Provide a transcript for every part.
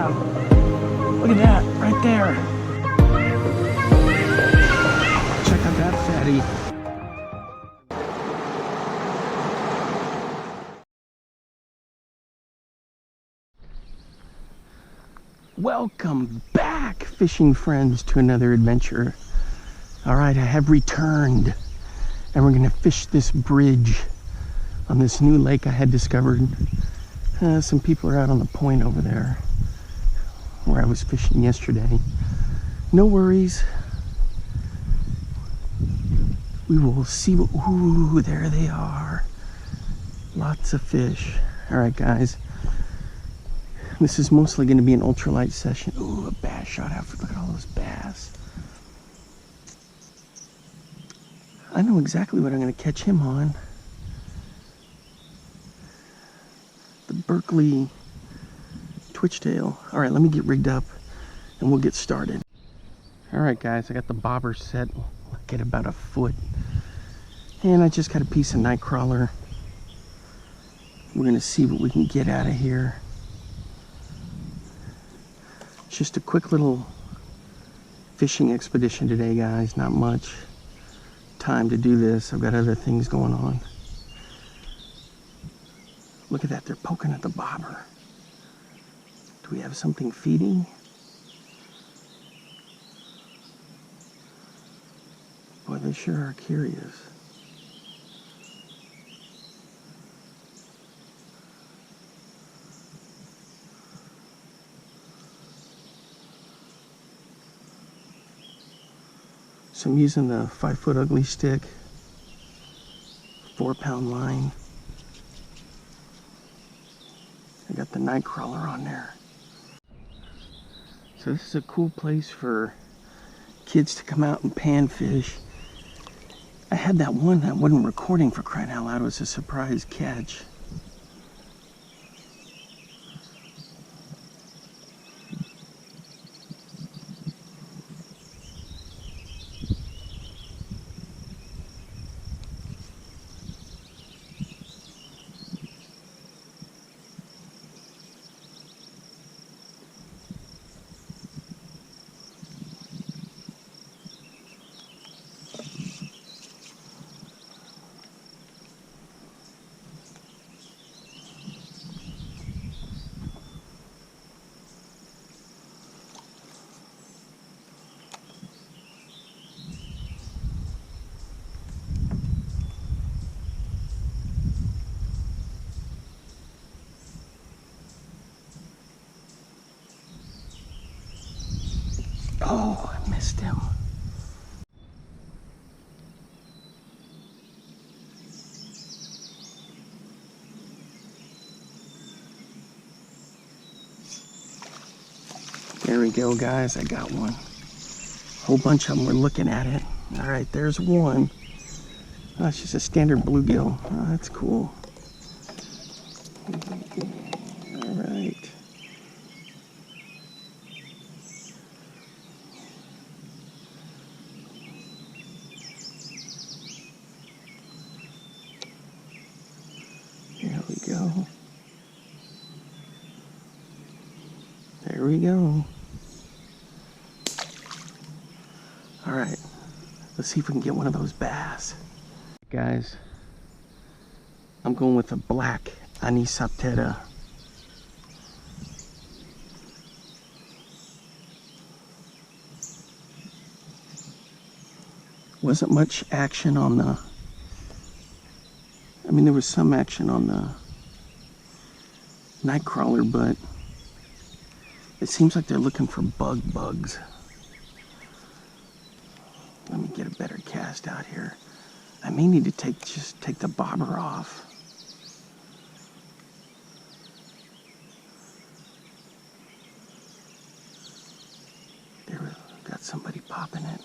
Yeah. Look at that, right there. Check out that fatty. Welcome back, fishing friends, to another adventure. All right, I have returned, and we're gonna fish this bridge on this new lake I had discovered. Some people are out on the point over there where I was fishing yesterday. No worries. We will see what, ooh, there they are. Lots of fish. All right, guys. This is mostly going to be an ultralight session. Ooh, a bass shot out. Look at all those bass. I know exactly what I'm going to catch him on. The Berkley Twitchtail. All right, let me get rigged up and we'll get started. All right, guys, I got the bobber set. Look at about a foot. And I just got a piece of night crawler. We're going to see what we can get out of here. Just a quick little fishing expedition today, guys. Not much time to do this. I've got other things going on. Look at that, they're poking at the bobber. Do we have something feeding? Boy, they sure are curious. So I'm using the 5-foot ugly stick, 4-pound line. I got the night crawler on there. So this is a cool place for kids to come out and panfish. I had that one that wasn't recording, for crying out loud. It was a surprise catch. Oh, I missed him. There we go, guys. I got one. Whole bunch of them were looking at it. All right, there's one. Oh, it's just a standard bluegill. Oh, that's cool. All right. There we go. There we go. All right, let's see if we can get one of those bass. Guys, I'm going with a black anisaptera. Wasn't much action on the, I mean, there was some action on the night crawler, but it seems like they're looking for bugs. Let me get a better cast out here. I may need to just take the bobber off. There we got somebody popping it.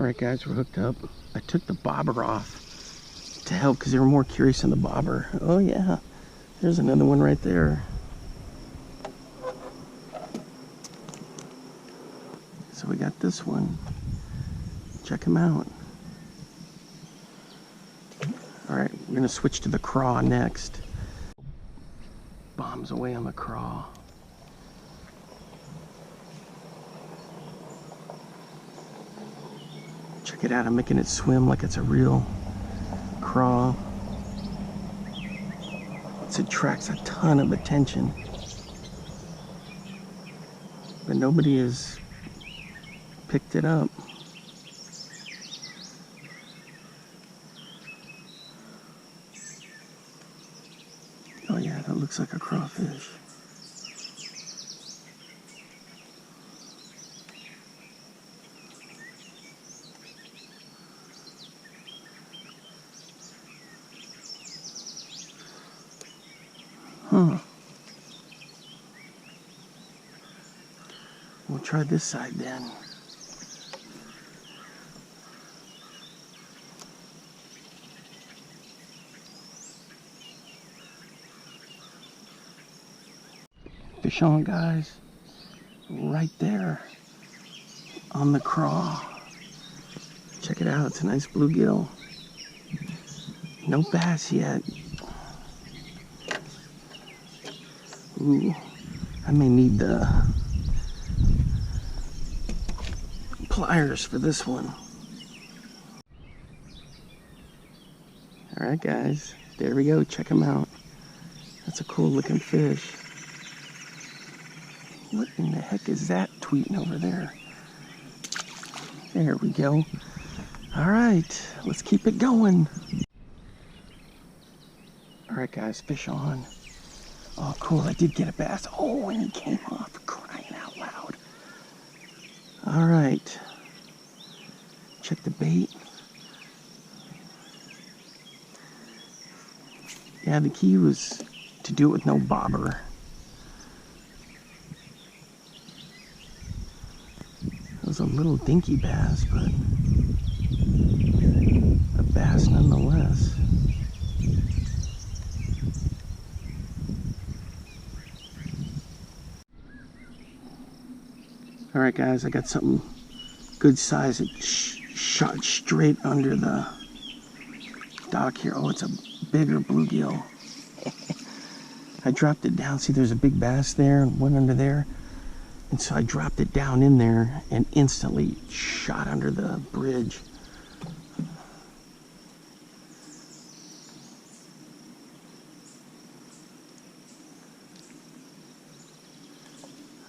Alright guys, we're hooked up. I took the bobber off to help because they were more curious in the bobber. Oh yeah, there's another one right there. So we got this one. Check him out. Alright, we're going to switch to the craw next. Bombs away on the craw. Check it out, I'm making it swim like it's a real craw. This attracts a ton of attention. But nobody has picked it up. Oh yeah, that looks like a crawfish. Huh. We'll try this side then. Fish on, guys. Right there on the craw. Check it out, it's a nice bluegill. No bass yet. Ooh, I may need the pliers for this one. Alright guys, there we go, check them out. That's a cool looking fish. What in the heck is that tweeting over there? There we go. Alright, let's keep it going. Alright guys, fish on. Oh cool, I did get a bass. Oh, and he came off, crying out loud. Alright. Check the bait. Yeah, the key was to do it with no bobber. It was a little dinky bass, but a bass nonetheless. Alright guys, I got something good size. It shot straight under the dock here. Oh, it's a bigger bluegill. I dropped it down. See, there's a big bass there and one under there. And so I dropped it down in there and instantly shot under the bridge.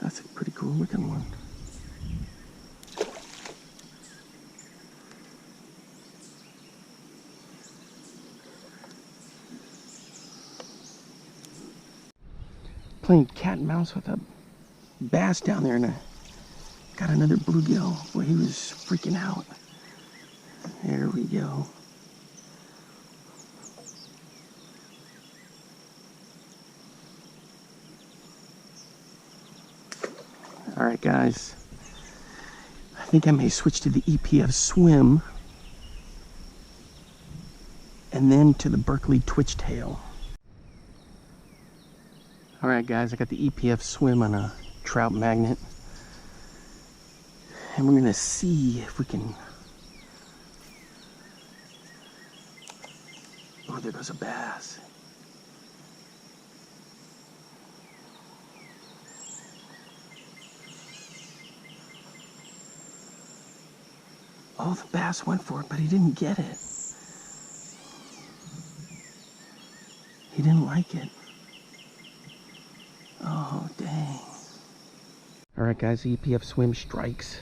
That's a pretty cool looking one. Playing cat and mouse with a bass down there, and I got another bluegill. Boy, he was freaking out. There we go. Alright guys, I think I may switch to the EPF swim and then to the Berkley Twitchtail. Alright guys, I got the EPF swim on a trout magnet, and we're gonna see if we can. Oh, there goes a bass. Oh, the bass went for it, but he didn't get it. He didn't like it. Oh, dang. Alright guys, EPF swim strikes.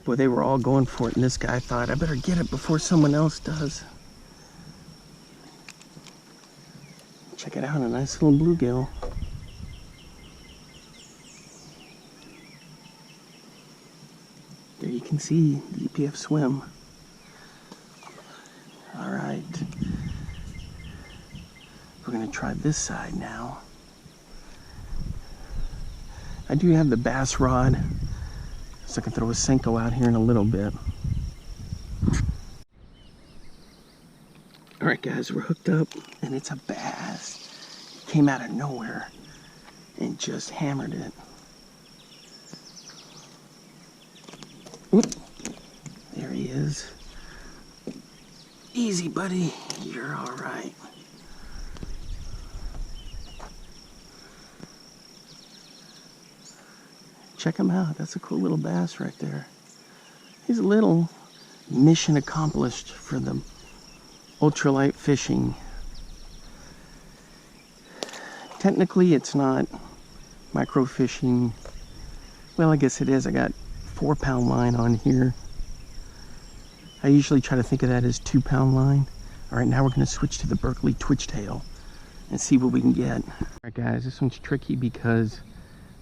Boy, they were all going for it, and this guy thought, I better get it before someone else does. Check it out, a nice little bluegill. There you can see the EPF swim. Alright. We're going to try this side now. I do have the bass rod, so I can throw a Senko out here in a little bit. All right, guys, we're hooked up, and it's a bass. It came out of nowhere and just hammered it. Oop. There he is. Easy, buddy. You're all right. Check him out. That's a cool little bass right there. He's little. Mission accomplished for the ultralight fishing. Technically, it's not micro fishing. Well, I guess it is. I got 4-pound line on here. I usually try to think of that as 2-pound line. All right, now we're going to switch to the Berkley Twitchtail and see what we can get. All right, guys, this one's tricky because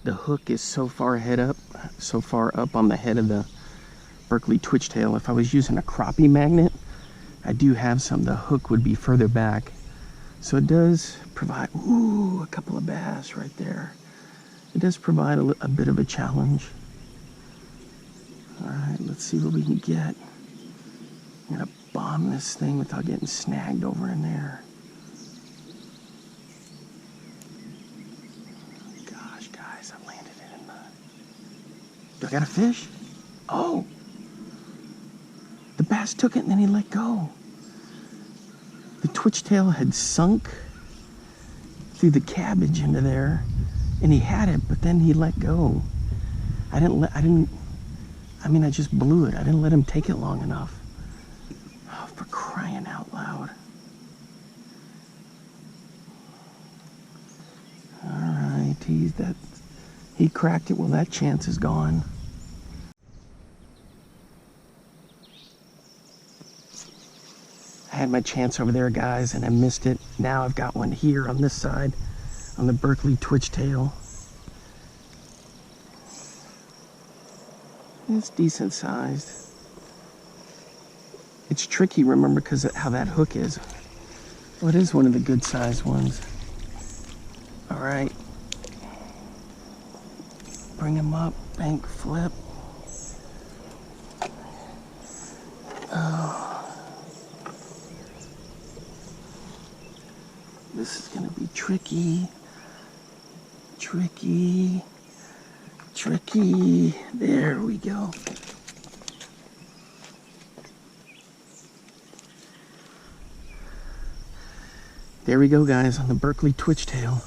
the hook is so far up on the head of the Berkley Twitchtail. If I was using a crappie magnet, I do have some, the hook would be further back. So it does provide, ooh, a couple of bass right there. It does provide a bit of a challenge. All right, let's see what we can get. I'm gonna bomb this thing without getting snagged over in there. Gosh, guys, I landed it in the... Do I got a fish? Oh! The bass took it and then he let go. The Twitchtail had sunk through the cabbage into there, and he had it, but then he let go. I just blew it. I didn't let him take it long enough. Oh, for crying out loud. All right, he cracked it. Well, that chance is gone. I had my chance over there, guys, and I missed it. Now I've got one here on this side, on the Berkley Twitchtail. It's decent sized. It's tricky, remember, because of how that hook is. Well, it is one of the good sized ones. All right. Bring him up, bank flip. Oh. This is gonna be tricky. Tricky. Tricky. There we go. There we go, guys, on the Berkley Twitchtail.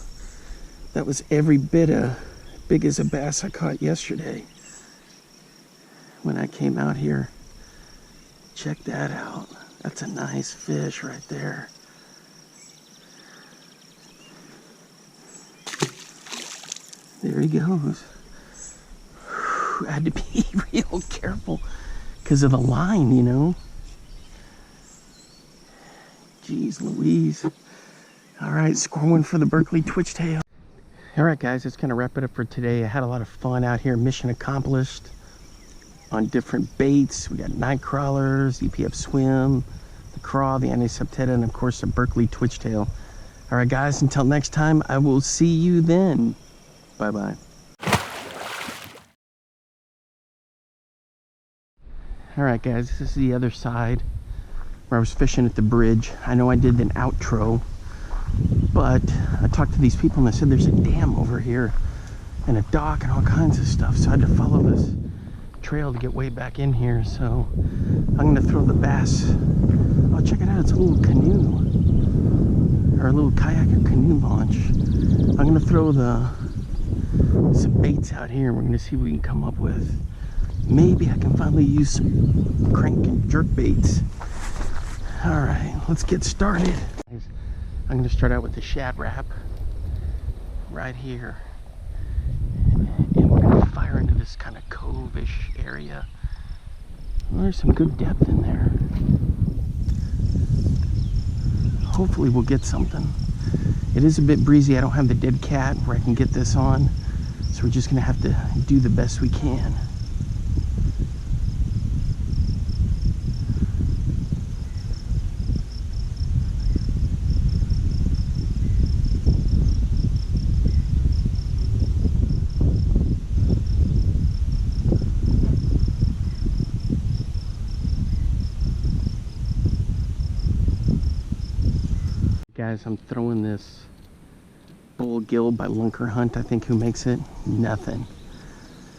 That was every bit as big as a bass I caught yesterday when I came out here. Check that out. That's a nice fish right there. There he goes. Whew, I had to be real careful because of the line, you know. Jeez Louise. All right, score one for the Berkley Twitchtail. All right, guys, that's going to wrap it up for today. I had a lot of fun out here. Mission accomplished on different baits. We got night crawlers, EPF swim, the craw, the antiseptetta, and of course the Berkley Twitchtail. All right, guys, until next time, I will see you then. Bye-bye. All right, guys, this is the other side where I was fishing at the bridge. I know I did an outro, but I talked to these people and they said there's a dam over here and a dock and all kinds of stuff. So I had to follow this trail to get way back in here. So I'm gonna throw the bass. Oh, check it out, it's a little canoe or a little kayak or canoe launch. I'm gonna throw some baits out here and we're gonna see what we can come up with. Maybe I can finally use some crank and jerk baits. All right, let's get started. I'm gonna start out with the shad wrap right here. And we're gonna fire into this kind of cove-ish area. Well, there's some good depth in there. Hopefully we'll get something. It is a bit breezy. I don't have the dead cat where I can get this on. So we're just gonna have to do the best we can. Guys, I'm throwing this bull gill by Lunker Hunt, I think, who makes it. Nothing.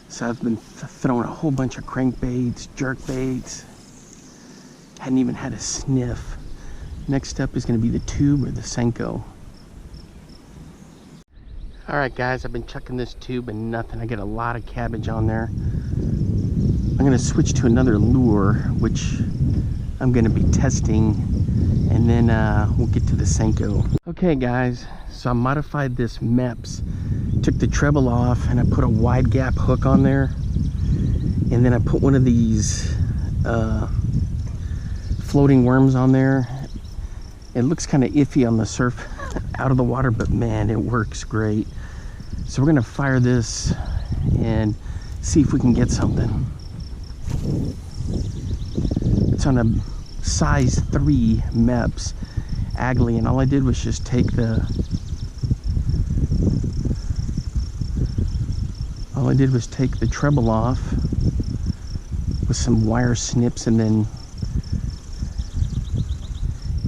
So I've been throwing a whole bunch of crankbaits, jerk baits. Hadn't even had a sniff. Next up is going to be the tube or the Senko. Alright guys, I've been chucking this tube and nothing. I get a lot of cabbage on there. I'm going to switch to another lure, which I'm going to be testing, and then we'll get to the Senko. Okay guys, so I modified this MEPS. Took the treble off and I put a wide gap hook on there, and then I put one of these floating worms on there. It looks kind of iffy on the surf out of the water, but man, it works great. So we're gonna fire this and see if we can get something. It's on a size 3 MEPS Agley, and all I did was just take the treble off with some wire snips, and then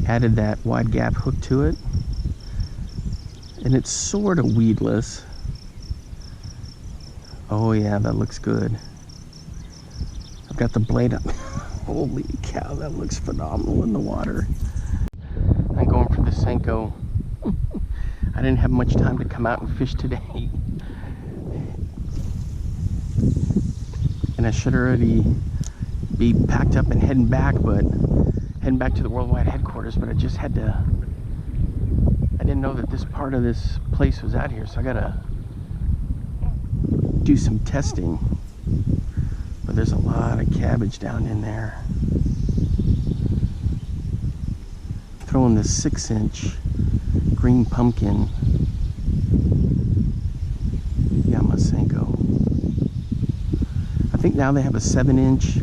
added that wide gap hook to it, and it's sort of weedless. Oh yeah, that looks good. I've got the blade up. Holy cow, that looks phenomenal in the water. I'm going for the Senko. I didn't have much time to come out and fish today, and I should already be packed up and heading back to the worldwide headquarters, but I just had to. I didn't know that this part of this place was out here, so I gotta do some testing. But there's a lot of cabbage down in there. Throwing the 6-inch green pumpkin Senko. I think now they have a 7-inch.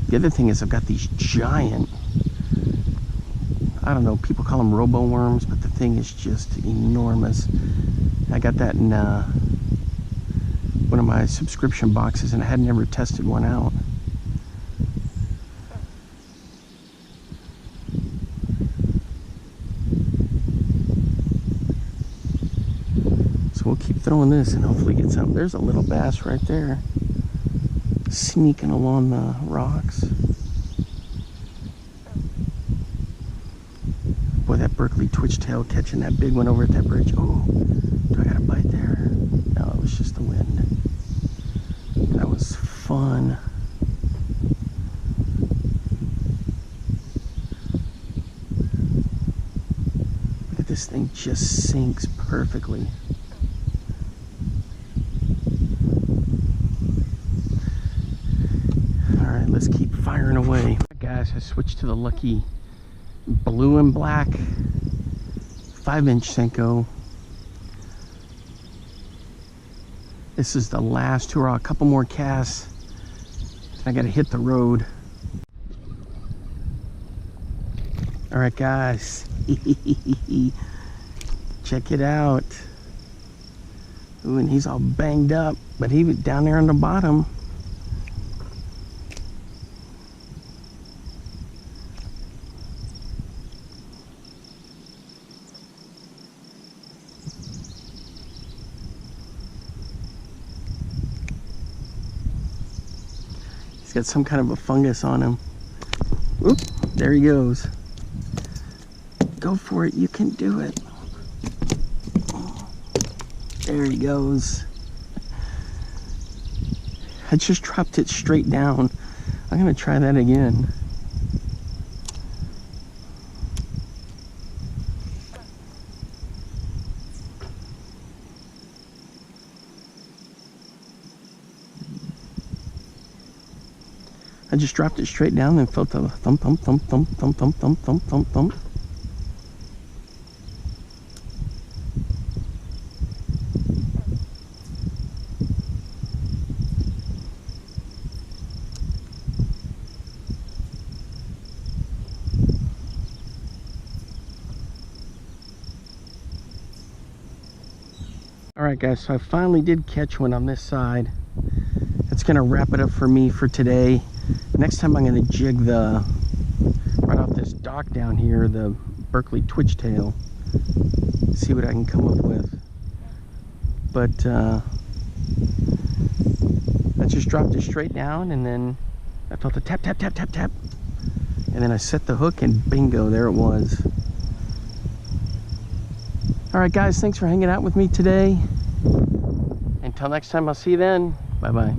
The other thing is I've got these giant, I don't know, people call them robo worms, but the thing is just enormous. I got that in one of my subscription boxes, and I had never tested one out. So we'll keep throwing this and hopefully get something. There's a little bass right there, sneaking along the rocks. Boy, that Berkley Twitchtail catching that big one over at that bridge. Oh, do I got a bite there? No, it was just the wind. That was fun. Look at this thing, just sinks perfectly. All right, let's keep firing away. Guys, I switched to the Lucky blue and black 5-inch Senko. This is the last hurrah. A couple more casts. I gotta hit the road. All right, guys. Check it out. Ooh, and he's all banged up, but he was down there on the bottom. Got some kind of a fungus on him. Oop, there he goes. Go for it, you can do it. There he goes. I just dropped it straight down. I'm gonna try that again. I just dropped it straight down and felt a thump, thump, thump, thump, thump, thump, thump, thump, thump, thump. Alright guys, so I finally did catch one on this side. That's gonna wrap it up for me for today. Next time I'm going to jig right off this dock down here, the Berkley Twitchtail. see what I can come up with. But I just dropped it straight down, and then I felt a tap, tap, tap, tap, tap. And then I set the hook, and bingo, there it was. All right, guys, thanks for hanging out with me today. Until next time, I'll see you then. Bye-bye.